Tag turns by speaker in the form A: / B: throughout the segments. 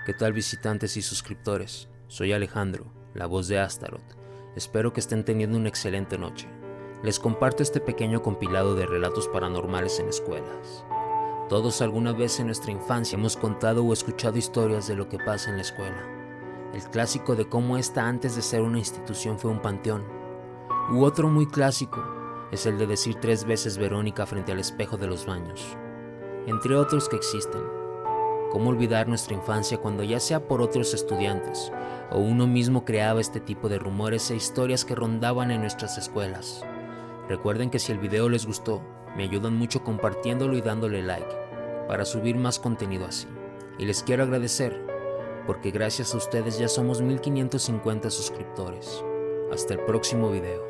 A: ¿Qué tal, visitantes y suscriptores? Soy Alejandro, la voz de Astaroth. Espero que estén teniendo una excelente noche. Les comparto este pequeño compilado de relatos paranormales en escuelas. Todos alguna vez en nuestra infancia hemos contado o escuchado historias de lo que pasa en la escuela. El clásico de cómo esta antes de ser una institución fue un panteón. U otro muy clásico es el de decir 3 veces Verónica frente al espejo de los baños. Entre otros que existen. ¿Cómo olvidar nuestra infancia cuando ya sea por otros estudiantes o uno mismo creaba este tipo de rumores e historias que rondaban en nuestras escuelas? Recuerden que si el video les gustó, me ayudan mucho compartiéndolo y dándole like para subir más contenido así. Y les quiero agradecer porque gracias a ustedes ya somos 1550 suscriptores. Hasta el próximo video.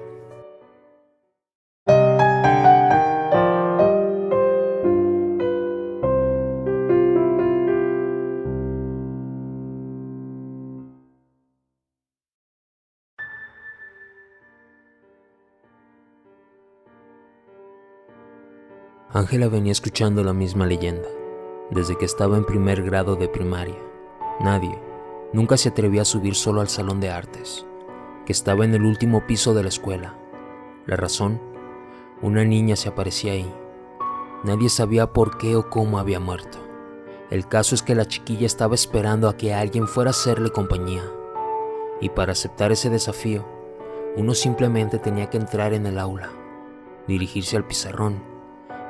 A: Ángela venía escuchando la misma leyenda, desde que estaba en primer grado de primaria. Nadie, nunca se atrevía a subir solo al salón de artes, que estaba en el último piso de la escuela. La razón, una niña se aparecía ahí. Nadie sabía por qué o cómo había muerto. El caso es que la chiquilla estaba esperando a que alguien fuera a hacerle compañía. Y para aceptar ese desafío, uno simplemente tenía que entrar en el aula, dirigirse al pizarrón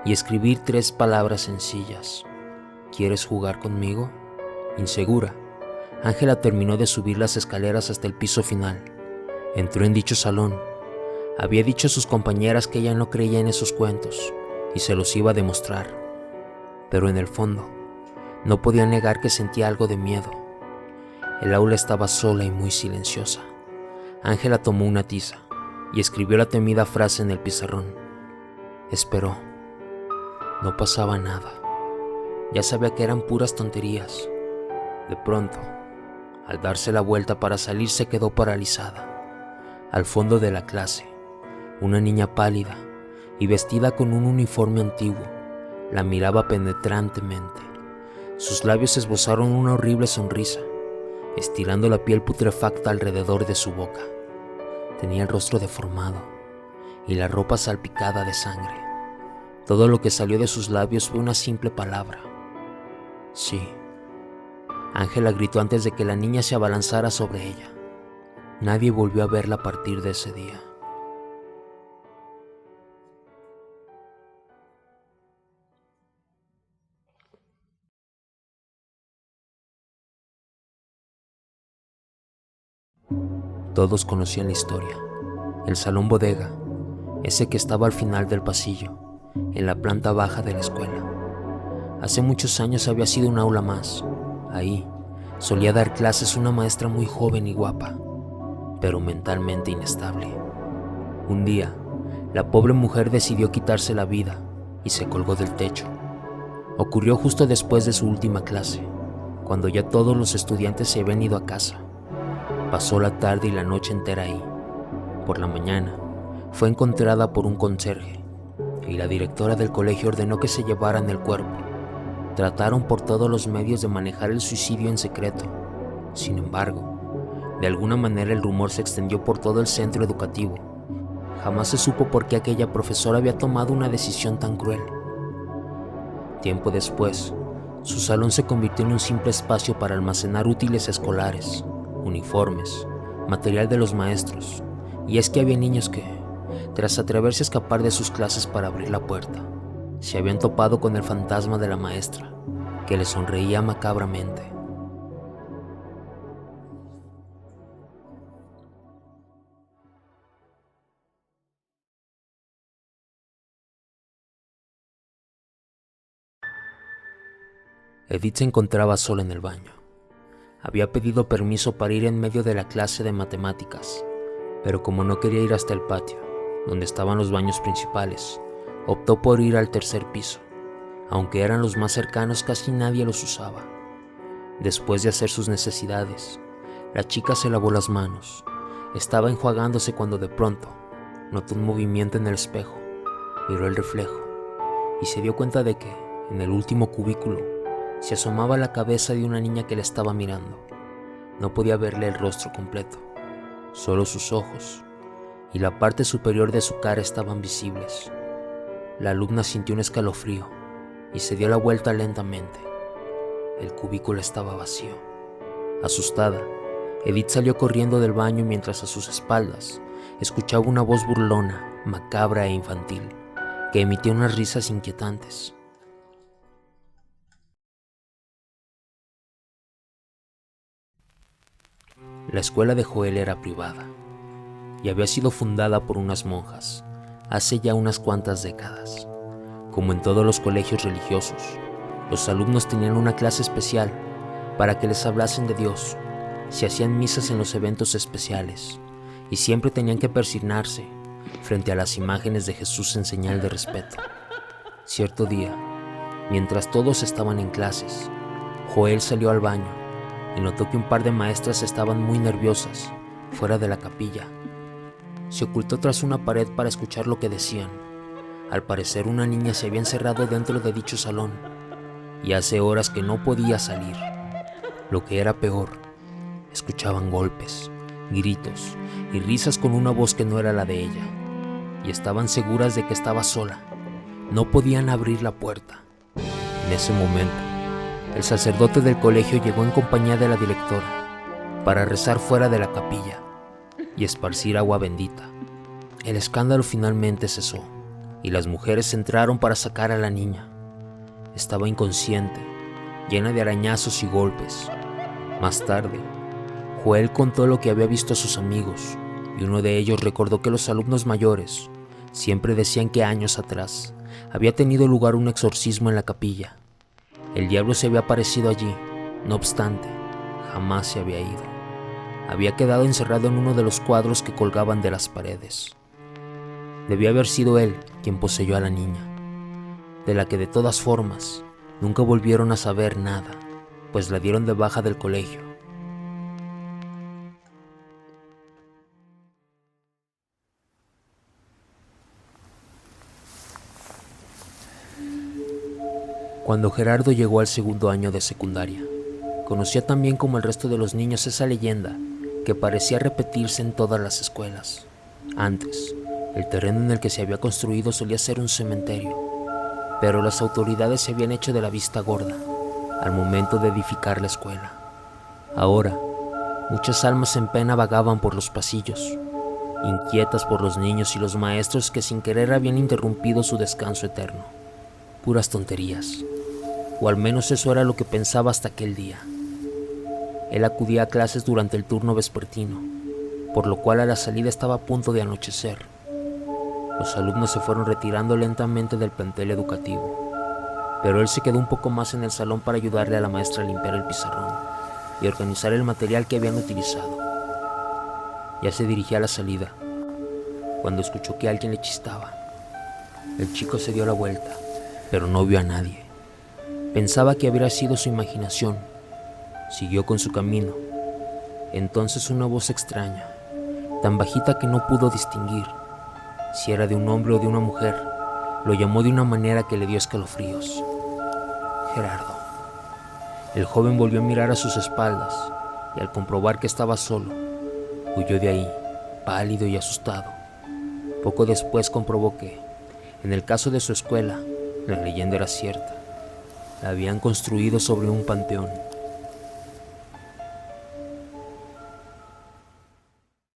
A: y escribir 3 palabras sencillas. ¿Quieres jugar conmigo? Insegura, Ángela terminó de subir las escaleras hasta el piso final. Entró en dicho salón. Había dicho a sus compañeras que ella no creía en esos cuentos y se los iba a demostrar. Pero en el fondo, no podía negar que sentía algo de miedo. El aula estaba sola y muy silenciosa. Ángela tomó una tiza y escribió la temida frase en el pizarrón. Esperó. No pasaba nada. Ya sabía que eran puras tonterías. De pronto, al darse la vuelta para salir, se quedó paralizada. Al fondo de la clase, una niña pálida y vestida con un uniforme antiguo la miraba penetrantemente. Sus labios esbozaron una horrible sonrisa, estirando la piel putrefacta alrededor de su boca. Tenía el rostro deformado y la ropa salpicada de sangre. Todo lo que salió de sus labios fue una simple palabra. Sí. Ángela gritó antes de que la niña se abalanzara sobre ella. Nadie volvió a verla a partir de ese día. Todos conocían la historia. El salón bodega, ese que estaba al final del pasillo, en la planta baja de la escuela. Hace muchos años había sido un aula más. Ahí solía dar clases una maestra muy joven y guapa, pero mentalmente inestable. Un día, la pobre mujer decidió quitarse la vida y se colgó del techo. Ocurrió justo después de su última clase, cuando ya todos los estudiantes se habían ido a casa. Pasó la tarde y la noche entera ahí. Por la mañana, fue encontrada por un conserje y la directora del colegio ordenó que se llevaran el cuerpo. Trataron por todos los medios de manejar el suicidio en secreto. Sin embargo, de alguna manera el rumor se extendió por todo el centro educativo. Jamás se supo por qué aquella profesora había tomado una decisión tan cruel. Tiempo después, su salón se convirtió en un simple espacio para almacenar útiles escolares, uniformes, material de los maestros. Y es que había niños que, tras atreverse a escapar de sus clases para abrir la puerta, se habían topado con el fantasma de la maestra, que les sonreía macabramente. Edith se encontraba sola en el baño. Había pedido permiso para ir en medio de la clase de matemáticas, pero como no quería ir hasta el patio, donde estaban los baños principales, optó por ir al 3er piso. Aunque eran los más cercanos, casi nadie los usaba. Después de hacer sus necesidades, la chica se lavó las manos. Estaba enjuagándose cuando de pronto notó un movimiento en el espejo. Miró el reflejo y se dio cuenta de que, en el último cubículo, Se asomaba la cabeza de una niña que le estaba mirando. No podía verle el rostro completo, solo sus ojos, y la parte superior de su cara estaban visibles. La alumna sintió un escalofrío y se dio la vuelta lentamente. El cubículo estaba vacío. Asustada, Edith salió corriendo del baño mientras a sus espaldas escuchaba una voz burlona, macabra e infantil, que emitía unas risas inquietantes. La escuela de Joel era privada y había sido fundada por unas monjas hace ya unas cuantas décadas. Como en todos los colegios religiosos, los alumnos tenían una clase especial para que les hablasen de Dios. Se hacían misas en los eventos especiales y siempre tenían que persignarse frente a las imágenes de Jesús en señal de respeto. Cierto día, mientras todos estaban en clases, Joel salió al baño y notó que un par de maestras estaban muy nerviosas fuera de la capilla. Se ocultó tras una pared para escuchar lo que decían. Al parecer, una niña se había encerrado dentro de dicho salón y hace horas que no podía salir. Lo que era peor, escuchaban golpes, gritos y risas con una voz que no era la de ella, y estaban seguras de que estaba sola. No podían abrir la puerta. En ese momento, el sacerdote del colegio llegó en compañía de la directora para rezar fuera de la capilla y esparcir agua bendita. El escándalo finalmente cesó y las mujeres entraron para sacar a la niña. Estaba inconsciente, llena de arañazos y golpes. Más tarde, Joel contó lo que había visto a sus amigos y uno de ellos recordó que los alumnos mayores siempre decían que años atrás había tenido lugar un exorcismo en la capilla. El diablo se había aparecido allí, no obstante, jamás se había ido. Había quedado encerrado en uno de los cuadros que colgaban de las paredes. Debió haber sido él quien poseyó a la niña, de la que de todas formas nunca volvieron a saber nada, pues la dieron de baja del colegio. Cuando Gerardo llegó al segundo año de secundaria, conocía también como el resto de los niños esa leyenda que parecía repetirse en todas las escuelas. Antes, el terreno en el que se había construido solía ser un cementerio, pero las autoridades se habían hecho de la vista gorda al momento de edificar la escuela. Ahora, muchas almas en pena vagaban por los pasillos, inquietas por los niños y los maestros que sin querer habían interrumpido su descanso eterno. Puras tonterías, o al menos eso era lo que pensaba hasta aquel día. Él acudía a clases durante el turno vespertino, por lo cual a la salida estaba a punto de anochecer. Los alumnos se fueron retirando lentamente del plantel educativo, pero él se quedó un poco más en el salón para ayudarle a la maestra a limpiar el pizarrón y organizar el material que habían utilizado. Ya se dirigía a la salida, cuando escuchó que alguien le chistaba. El chico se dio la vuelta, pero no vio a nadie. Pensaba que habría sido su imaginación. Siguió con su camino. Entonces una voz extraña, tan bajita que no pudo distinguir si era de un hombre o de una mujer, lo llamó de una manera que le dio escalofríos. Gerardo. El joven volvió a mirar a sus espaldas y al comprobar que estaba solo, huyó de ahí, pálido y asustado. Poco después comprobó que, en el caso de su escuela, la leyenda era cierta. La habían construido sobre un panteón.